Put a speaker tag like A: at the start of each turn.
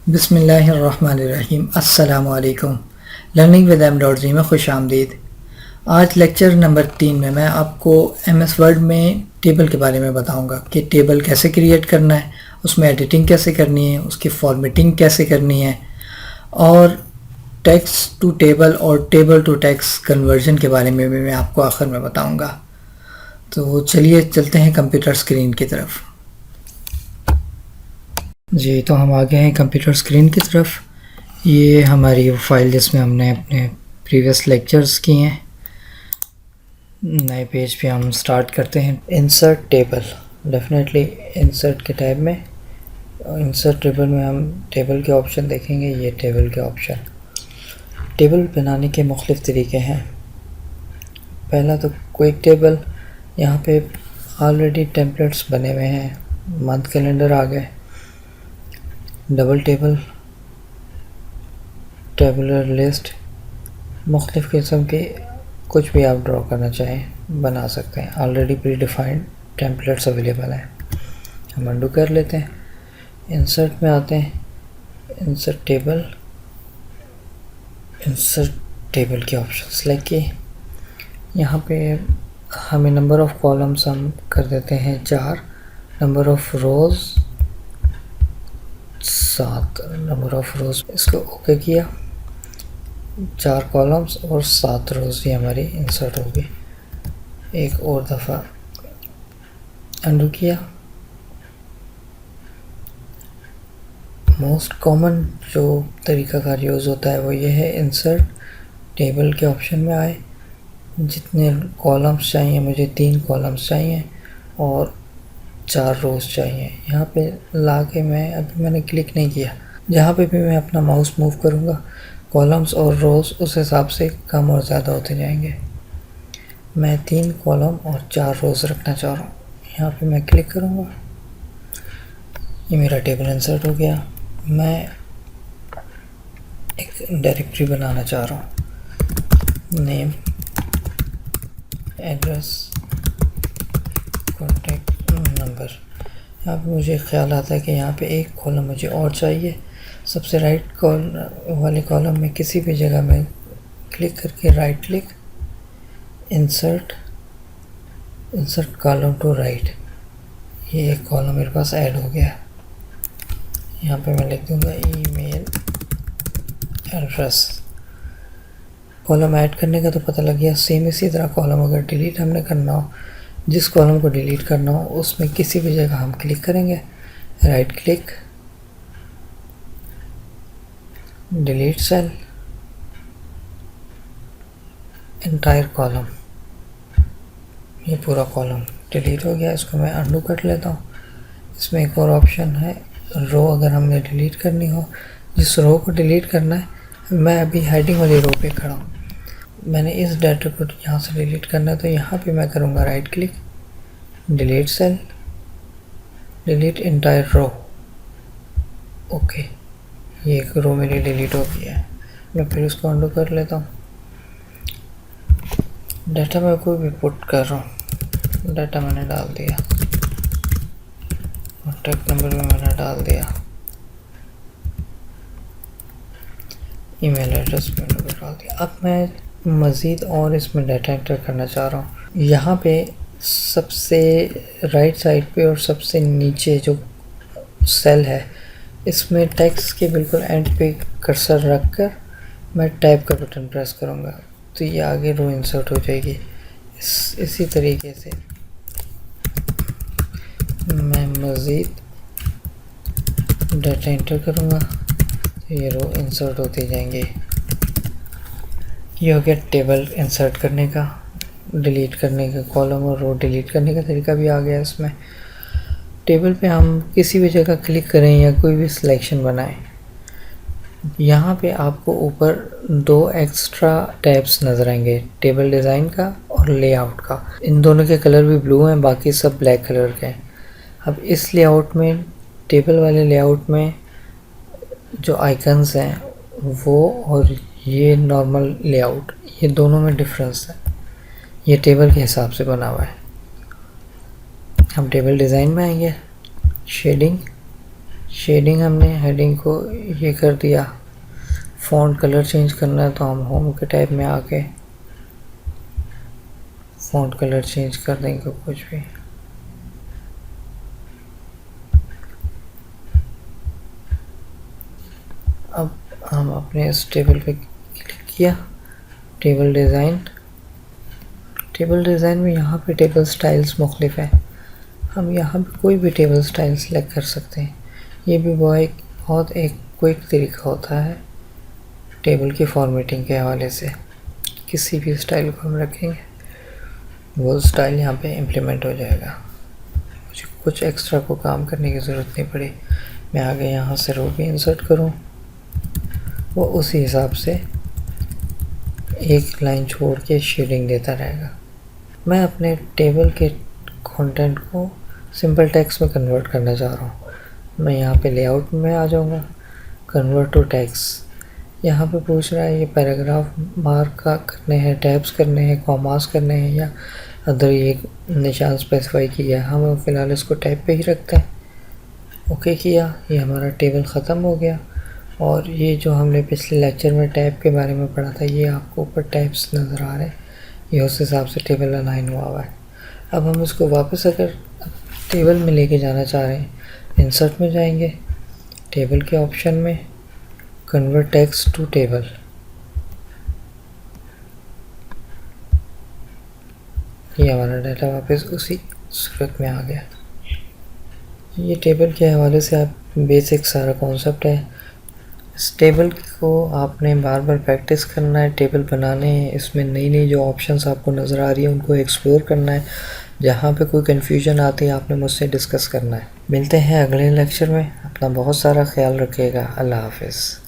A: बिस्मिल्लाहिर्रहमानिर्रहीम। अस्सलामु अलैकुम। लर्निंग विद M.G में खुश आमदीद। आज लेक्चर नंबर 3 में मैं आपको MS वर्ड में टेबल के बारे में बताऊंगा कि टेबल कैसे क्रिएट करना है, उसमें एडिटिंग कैसे करनी है, उसकी फॉर्मेटिंग कैसे करनी है और टेक्स्ट टू टेबल और टेबल टू टेक्स्ट कन्वर्जन के बारे में भी मैं आपको आखिर में बताऊंगा। तो चलिए चलते हैं कंप्यूटर स्क्रीन की तरफ। जी, तो हम आ गए हैं कंप्यूटर स्क्रीन की तरफ। ये हमारी वो फाइल जिसमें हमने अपने प्रीवियस लेक्चर्स किए हैं। नए पेज पे हम स्टार्ट करते हैं। इंसर्ट टेबल, डेफिनेटली इंसर्ट के टैब में, इंसर्ट टेबल में हम टेबल के ऑप्शन देखेंगे। ये टेबल के ऑप्शन, टेबल बनाने के मुख्तलिफ तरीके हैं। पहला तो क्विक टेबल, यहाँ पे ऑलरेडी टेम्पलेट्स बने हुए हैं, मंथ कैलेंडर आ गए। डबल टेबल, टेबुलर लिस्ट, मुख्तलिफ़ किस्म के कुछ भी आप ड्रॉ करना चाहें बना सकते हैं। Already pre defined templates available हैं। हम अंडू कर लेते हैं, इंसर्ट में आते हैं, इंसर्ट टेबल के ऑप्शन सेलेक्ट किए। यहाँ पे हमें नंबर ऑफ़ कॉलम्स हम कर देते हैं 4, number of rows 7, number of rows इसको ओके किया। 4 कॉलम्स और 7 रोज़ भी हमारी इंसर्ट होगी। एक और दफ़ा अंडू किया। मोस्ट कॉमन जो तरीक़ाकार यूज़ होता है वो ये है, इंसर्ट टेबल के ऑप्शन में आए, जितने कॉलम्स चाहिए, मुझे 3 कॉलम्स चाहिए और 4 रोज़ चाहिए। यहाँ पे ला के मैंने क्लिक नहीं किया। जहाँ पे भी मैं अपना माउस मूव करूँगा, कॉलम्स और रोज़ उस हिसाब से कम और ज़्यादा होते जाएंगे। मैं 3 कॉलम और 4 रोज़ रखना चाह रहा हूँ। यहाँ पे मैं क्लिक करूँगा, ये मेरा टेबल इंसर्ट हो गया। मैं एक डायरेक्टरी बनाना चाह रहा हूँ, नेम, एड्रेस, कॉन्टेक्ट नंबर। यहाँ पे मुझे ख्याल आता है कि यहाँ पे एक कॉलम मुझे और चाहिए। सबसे राइट वाले कॉलम में किसी भी जगह में क्लिक करके right click, insert column to right, ये एक कॉलम मेरे पास ऐड हो गया। यहाँ पे मैं लिख दूँगा ईमेल एड्रेस। कॉलम ऐड करने का तो पता लग गया। सेम इसी तरह कॉलम अगर डिलीट हमने करना हो, जिस कॉलम को डिलीट करना हो उसमें किसी भी जगह हम क्लिक करेंगे, right click, delete cell, entire column, ये पूरा कॉलम डिलीट हो गया। इसको मैं अंडू कर लेता हूँ। इसमें एक और ऑप्शन है, रो, अगर हमने डिलीट करनी हो, जिस रो को डिलीट करना है, मैं अभी हेडिंग वाली रो पे खड़ा हूँ, मैंने इस डाटा को यहाँ से डिलीट करना है, तो यहाँ पे मैं करूँगा right click, delete cell, delete entire row. Okay, ये एक रो मेरी डिलीट हो गई है। मैं फिर उसको अंडू कर लेता हूँ। डाटा मैं कोई भी पुट कर रहा हूँ, डाटा मैंने डाल दिया, कॉन्टैक्ट नंबर भी मैंने डाल दिया, ईमेल एड्रेस भी मैंने डाल दिया। अब मैं मज़ीद और इसमें डाटा एंटर करना चाह रहा हूँ। यहाँ पे सबसे राइट साइड पे और सबसे नीचे जो सेल है, इसमें टेक्स्ट के बिल्कुल एंड पे कर्सर रख कर मैं टैब का बटन प्रेस करूँगा, तो ये आगे रो इंसर्ट हो जाएगी। इसी तरीके से मैं मज़ीद डाटा एंटर करूँगा, तो ये रो इंसर्ट होती जाएंगे। ये हो गया टेबल इंसर्ट करने का। डिलीट करने का, कॉलम और रो डिलीट करने का तरीका भी आ गया इसमें। टेबल पे हम किसी भी जगह क्लिक करें या कोई भी सिलेक्शन बनाएं, यहाँ पे आपको ऊपर 2 एक्स्ट्रा टैब्स नज़र आएंगे, टेबल डिज़ाइन का और लेआउट का। इन दोनों के कलर भी ब्लू हैं, बाकी सब ब्लैक कलर के हैं। अब इस लेआउट में, टेबल वाले लेआउट में जो आइकन्स हैं वो और ये नॉर्मल लेआउट, ये दोनों में डिफरेंस है। ये टेबल के हिसाब से बना हुआ है। हम टेबल डिज़ाइन में आएंगे, शेडिंग, शेडिंग हमने हेडिंग को ये कर दिया। फ़ॉन्ट कलर चेंज करना है तो हम होम के टैब में आके फ़ॉन्ट कलर चेंज कर देंगे कुछ भी। अब हम अपने इस टेबल पे क्लिक किया, टेबल डिज़ाइन में यहाँ पे टेबल स्टाइल्स मुख्तलिफ है। हम यहाँ पे कोई भी टेबल स्टाइल सेलेक्ट कर सकते हैं। ये भी बहुत एक क्विक तरीका होता है टेबल की फॉर्मेटिंग के हवाले से। किसी भी स्टाइल को हम रखेंगे वो स्टाइल यहाँ पे इम्प्लीमेंट हो जाएगा। मुझे कुछ एक्स्ट्रा को काम करने की ज़रूरत नहीं पड़ी। मैं आगे यहाँ से रो भी इंसर्ट करूँ, वो उसी हिसाब से एक लाइन छोड़ के शेडिंग देता रहेगा। मैं अपने टेबल के कंटेंट को सिंपल टेक्स्ट में कन्वर्ट करना चाह रहा हूँ। मैं यहाँ पे लेआउट में आ जाऊँगा, कन्वर्ट टू टेक्स्ट। यहाँ पे पूछ रहा है ये पैराग्राफ मार्क करने हैं, टैब्स करने हैं, कॉमास करने हैं या अदर ये निशान स्पेसिफाई किया। हम फ़िलहाल इसको टैब पे ही रखते हैं। ओके किया, ये हमारा टेबल ख़त्म हो गया। और ये जो हमने पिछले लेक्चर में टैब के बारे में पढ़ा था, ये आपको ऊपर टैब्स नज़र आ रहे हैं, ये उस हिसाब से टेबल अलाइन हुआ है। अब हम इसको वापस अगर टेबल में लेके जाना चाह रहे हैं, इंसर्ट में जाएंगे, टेबल के ऑप्शन में कन्वर्ट टेक्स्ट टू टेबल, ये हमारा डाटा वापस उसी सूरत में आ गया। ये टेबल के हवाले से आप बेसिक सारा कॉन्सेप्ट है। इस टेबल को आपने बार बार प्रैक्टिस करना है, टेबल बनाने हैं, इसमें नई नई जो ऑप्शंस आपको नज़र आ रही है उनको एक्सप्लोर करना है। जहाँ पे कोई कन्फ्यूजन आती है आपने मुझसे डिस्कस करना है। मिलते हैं अगले लेक्चर में। अपना बहुत सारा ख्याल रखिएगा। अल्लाह हाफिज़।